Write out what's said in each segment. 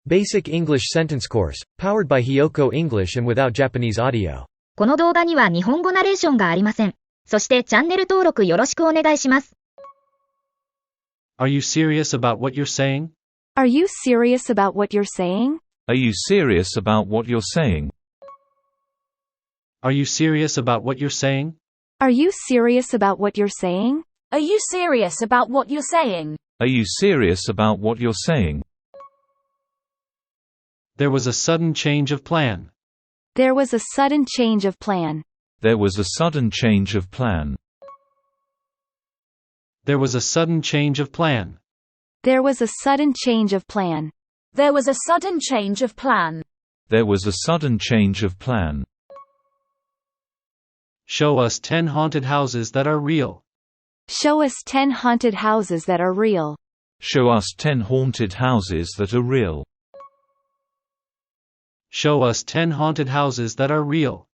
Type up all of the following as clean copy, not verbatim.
Basic English Sentence Course, powered by HIYOKO English and without Japanese audio. この動画には日本語ナレーションがありません。そしてチャンネル登録よろしくお願いします。Are you serious about what you're saying? Are you serious about what you're saying? Are you serious about what you're saying? Are you serious about what you're saying? Are you serious about what you're saying? Are you serious about what you're saying? Are you serious about what you're saying? There was a sudden change of plan. There was a sudden change of plan. There was a sudden change of plan. There was a sudden change of plan. There was a sudden change of plan. There was a sudden change of plan. There was a sudden change of plan. Show us 10 haunted houses that are real. Show us 10 haunted houses that are real. Show us 10 haunted houses that are real. Show us 10 haunted houses that are real.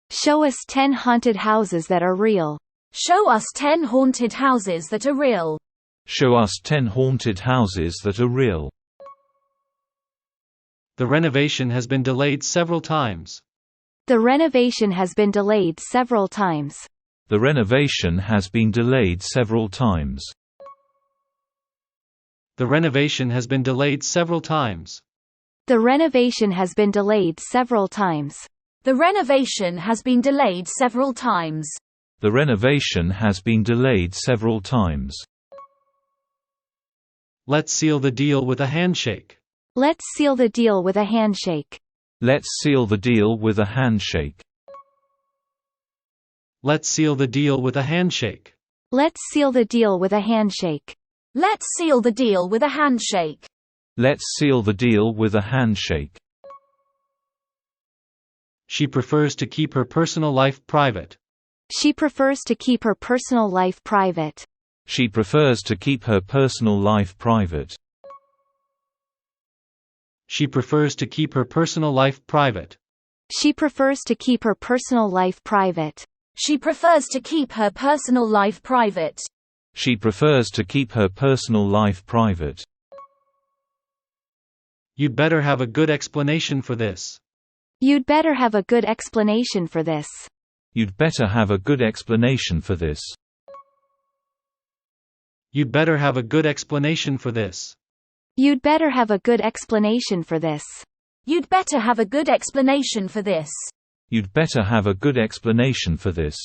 Show us 10 haunted houses that are real. Show us 10 haunted houses that are real. Show us 10 haunted houses that are real. The renovation has been delayed several times. The renovation has been delayed several times. The renovation has been delayed several times. The renovation has been delayed several times. The renovation has been delayed several times. The renovation has been delayed several times. The renovation has been delayed several times. Let's seal the deal with a handshake. Let's seal the deal with a handshake. Let's seal the deal with a handshake. Let's seal the deal with a handshake. Let's seal the deal with a handshake. Let's seal the deal with a handshake. Let's seal the deal with a handshake. She prefers to keep her personal life private. She prefers to keep her personal life private. She prefers to keep her personal life private. She prefers to keep her personal life private. She prefers to keep her personal life private. She prefers to keep her personal life private. She prefers to keep her personal life private. You'd better have a good explanation for this. You'd better have a good explanation for this. You'd better have a good explanation for this. You'd better have a good explanation for this. You'd better have a good explanation for this. You'd better have a good explanation for this. You'd better have a good explanation for this.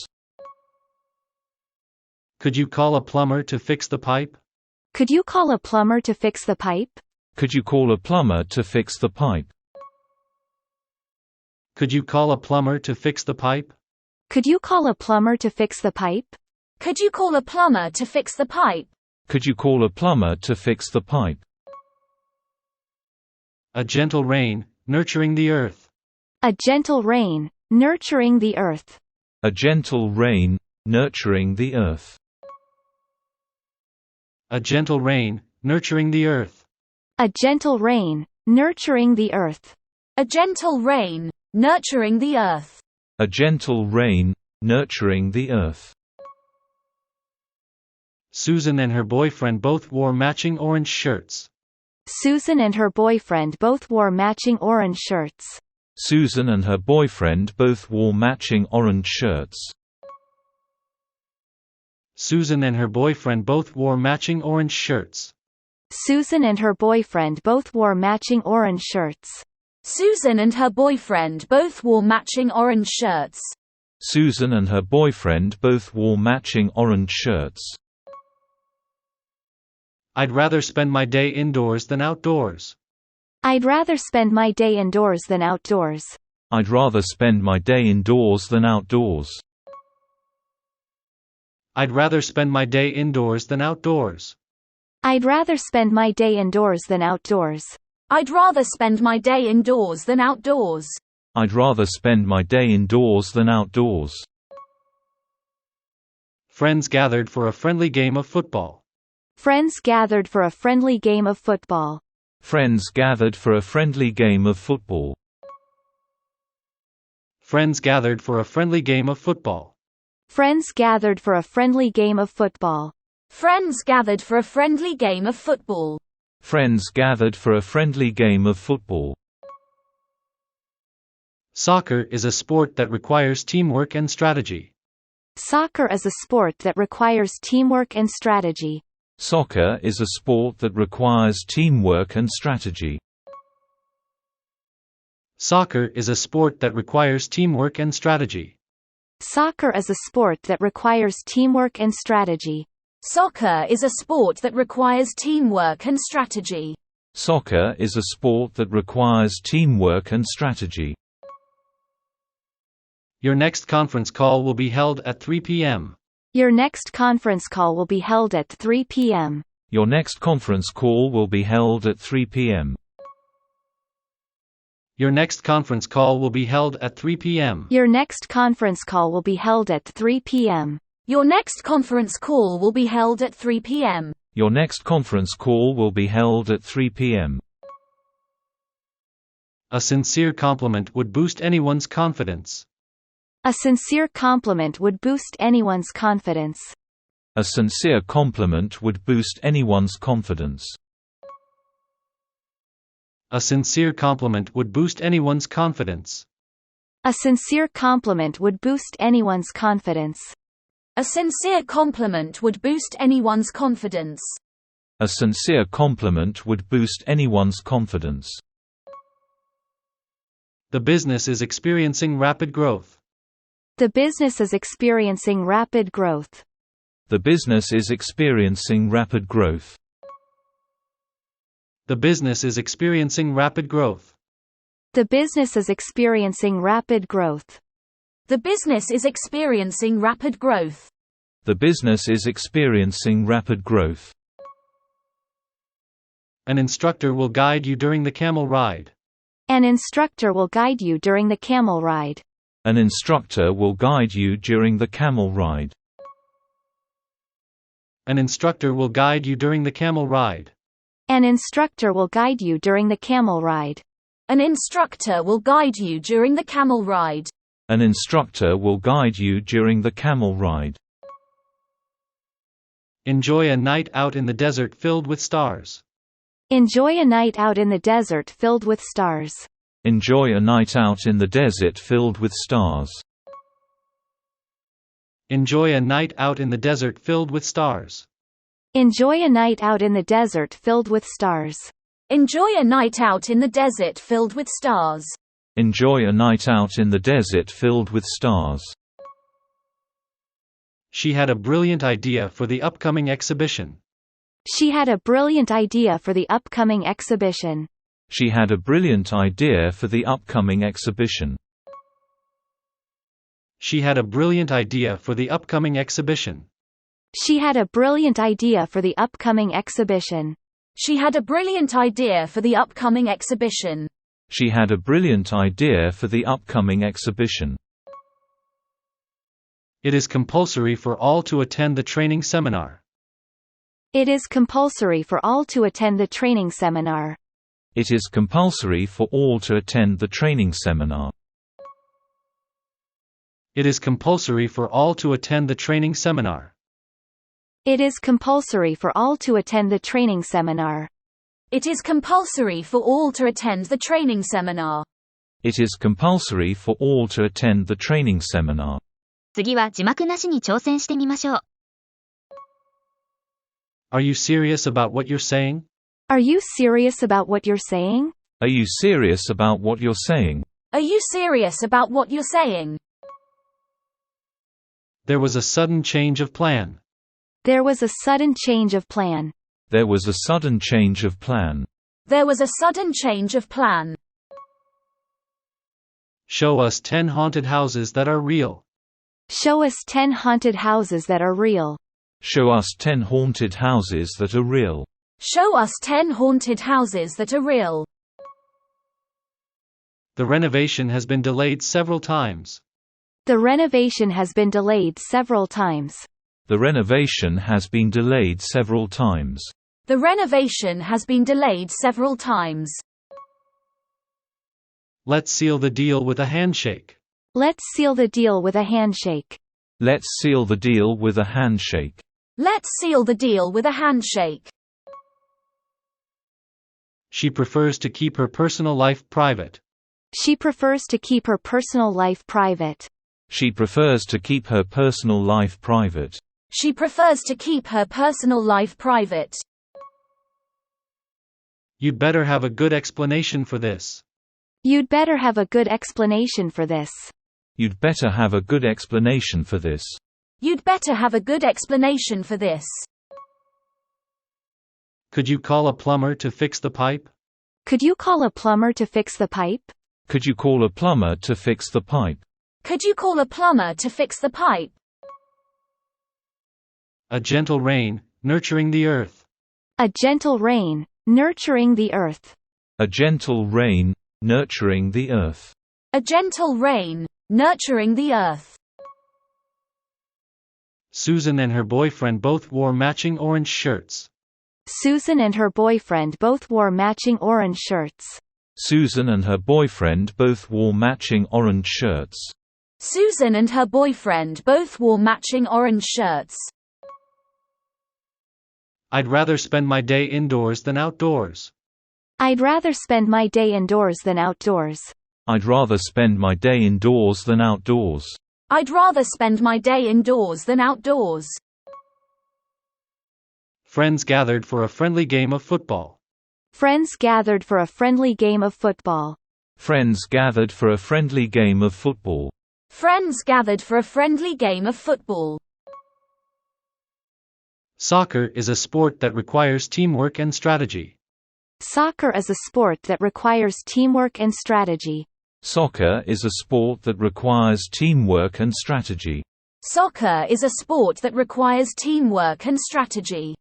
Could you call a plumber to fix the pipe? Could you call a plumber to fix the pipe? Could you call a plumber to fix the pipe? Could you call a plumber to fix the pipe? Could you call a plumber to fix the pipe? Could you call a plumber to fix the pipe? Could you call a plumber to fix the pipe? A gentle rain, nurturing the earth. A gentle rain, nurturing the earth. A gentle rain, nurturing the earth. A gentle rain, nurturing the earth. A gentle rain, nurturing the earth. A gentle rain, nurturing the earth. A gentle rain, nurturing the earth. Susan and her boyfriend both wore matching orange shirts. Susan and her boyfriend both wore matching orange shirts. Susan and her boyfriend both wore matching orange shirts. Susan and her boyfriend both wore matching orange shirts. Susan and her boyfriend both wore matching orange shirts. Susan and her boyfriend both wore matching orange shirts. Susan and her boyfriend both wore matching orange shirts. I'd rather spend my day indoors than outdoors. I'd rather spend my day indoors than outdoors. I'd rather spend my day indoors than outdoors. I'd rather spend my day indoors than outdoors. I'd rather spend my day indoors than outdoors. I'd rather spend my day indoors than outdoors. I'd rather spend my day indoors than outdoors. Friends gathered for a friendly game of football. Friends gathered for a friendly game of football. Friends gathered for a friendly game of football. Friends gathered for a friendly game of football. Friends gathered for a friendly game of football. Friends gathered for a friendly game of football. Friends gathered for a friendly game of football. Soccer is a sport that requires teamwork and strategy. Soccer is a sport that requires teamwork and strategy. Soccer is a sport that requires teamwork and strategy. Soccer is a sport that requires teamwork and strategy. Soccer is a sport that requires teamwork and strategy. Soccer is a sport that requires teamwork and strategy. Soccer is a sport that requires teamwork and strategy. Your next conference call will be held at 3 p.m. Your next conference call will be held at 3 p.m. Your next conference call will be held at 3 p.m. Your next conference call will be held at 3 p.m. Your next conference call will be held at 3 p.m. Your next conference call will be held at 3 p.m. Your next conference call will be held at 3 p.m. A sincere compliment would boost anyone's confidence. A sincere compliment would boost anyone's confidence. A sincere compliment would boost anyone's confidence. A sincere compliment would boost anyone's confidence. A sincere compliment would boost anyone's confidence. A sincere compliment would boost anyone's confidence. A sincere compliment would boost anyone's confidence. The business is experiencing rapid growth. The business is experiencing rapid growth. The business is experiencing rapid growth. The business is experiencing rapid growth. The business is experiencing rapid growth. The business is experiencing rapid growth. The business is experiencing rapid growth. An instructor will guide you during the camel ride. An instructor will guide you during the camel ride. An instructor will guide you during the camel ride. An instructor will guide you during the camel ride. An instructor will guide you during the camel ride. An instructor will guide you during the camel ride. An instructor will guide you during the camel ride. Enjoy a night out in the desert filled with stars. Enjoy a night out in the desert filled with stars. Enjoy a night out in the desert filled with stars. Enjoy a night out in the desert filled with stars. Enjoy a night out in the desert filled with stars. Enjoy a night out in the desert filled with stars. Enjoy a night out in the desert filled with stars. She had a brilliant idea for the upcoming exhibition. She had a brilliant idea for the upcoming exhibition. She had a brilliant idea for the upcoming exhibition. She had a brilliant idea for the upcoming exhibition. She had a brilliant idea for the upcoming exhibition. She had a brilliant idea for the upcoming exhibition. She had a brilliant idea for the upcoming exhibition. It is compulsory for all to attend the training seminar. It is compulsory for all to attend the training seminar. It is compulsory for all to attend the training seminar. It is compulsory for all to attend the training seminar. It is compulsory for all to attend the training seminar. It is compulsory for all to attend the training seminar. It is compulsory for all to attend the training seminar. 次は字幕なしに挑戦してみましょう。Are you serious about what you're saying? Are you serious about what you're saying? Are you serious about what you're saying? Are you serious about what you're saying? There was a sudden change of plan. There was a sudden change of plan. There was a sudden change of plan. There was a sudden change of plan. Show us 10 haunted houses that are real. Show us 10 haunted houses that are real. Show us 10 haunted houses that are real. Show us 10 haunted houses that are real. The renovation has been delayed several times. The renovation has been delayed several times. The renovation has been delayed several times. The renovation has been delayed several times. Let's seal the deal with a handshake. Let's seal the deal with a handshake. Let's seal the deal with a handshake. Let's seal the deal with a handshake. She prefers to keep her personal life private. She prefers to keep her personal life private. She prefers to keep her personal life private. She prefers to keep her personal life private. You'd better have a good explanation for this. You'd better have a good explanation for this. You'd better have a good explanation for this. You'd better have a good explanation for this. Could you call a plumber to fix the pipe? Could you call a plumber to fix the pipe? Could you call a plumber to fix the pipe? Could you call a plumber to fix the pipe? A gentle rain, nurturing the earth. A gentle rain, nurturing the earth. A gentle rain, nurturing the earth. A gentle rain, nurturing the earth. Susan and her boyfriend both wore matching orange shirts. Susan and her boyfriend both wore matching orange shirts. Susan and her boyfriend both wore matching orange shirts. Susan and her boyfriend both wore matching orange shirts. I'd rather spend my day indoors than outdoors. I'd rather spend my day indoors than outdoors. I'd rather spend my day indoors than outdoors. I'd rather spend my day indoors than outdoors. Friends gathered for a friendly game of football. Friends gathered for a friendly game of football. Friends gathered for a friendly game of football. Friends gathered for a friendly game of football. Soccer is a sport that requires teamwork and strategy. Soccer is a sport that requires teamwork and strategy. Soccer is a sport that requires teamwork and strategy. Soccer is a sport that requires teamwork and strategy.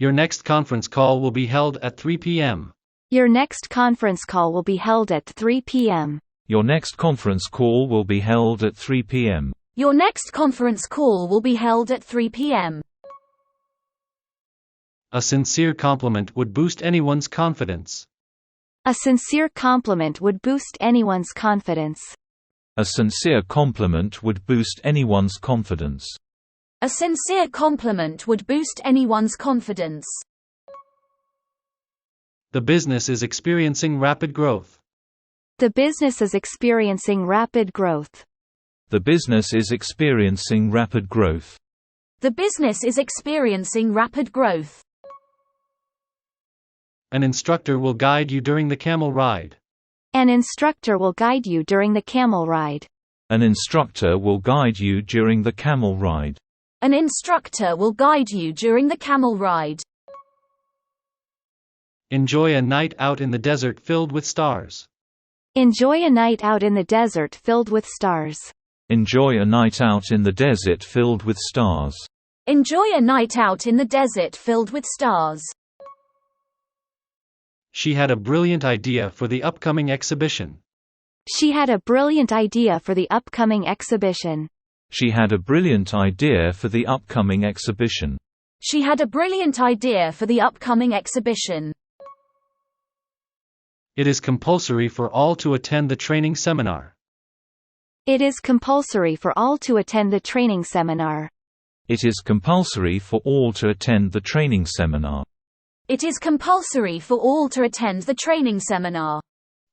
Your next conference call will be held at 3 p.m. Your next conference call will be held at 3 p.m. Your next conference call will be held at 3 p.m. Your next conference call will be held at 3 p.m. A sincere compliment would boost anyone's confidence. A sincere compliment would boost anyone's confidence. A sincere compliment would boost anyone's confidence. A sincere compliment would boost anyone's confidence. The business is experiencing rapid growth. The business is experiencing rapid growth. The business is experiencing rapid growth. The business is experiencing rapid growth. An instructor will guide you during the camel ride. An instructor will guide you during the camel ride. An instructor will guide you during the camel ride. An instructor will guide you during the camel ride. Enjoy a night out in the desert filled with stars. Enjoy a night out in the desert filled with stars. Enjoy a night out in the desert filled with stars. Enjoy a night out in the desert filled with stars. She had a brilliant idea for the upcoming exhibition. She had a brilliant idea for the upcoming exhibition. She had a brilliant idea for the upcoming exhibition. She had a brilliant idea for the upcoming exhibition. It is compulsory for all to attend the training seminar. It is compulsory for all to attend the training seminar. It is compulsory for all to attend the training seminar. It is compulsory for all to attend the training seminar.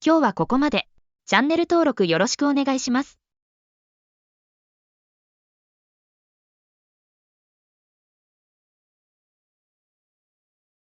今日はここまで。チャンネル登録よろしくお願いします。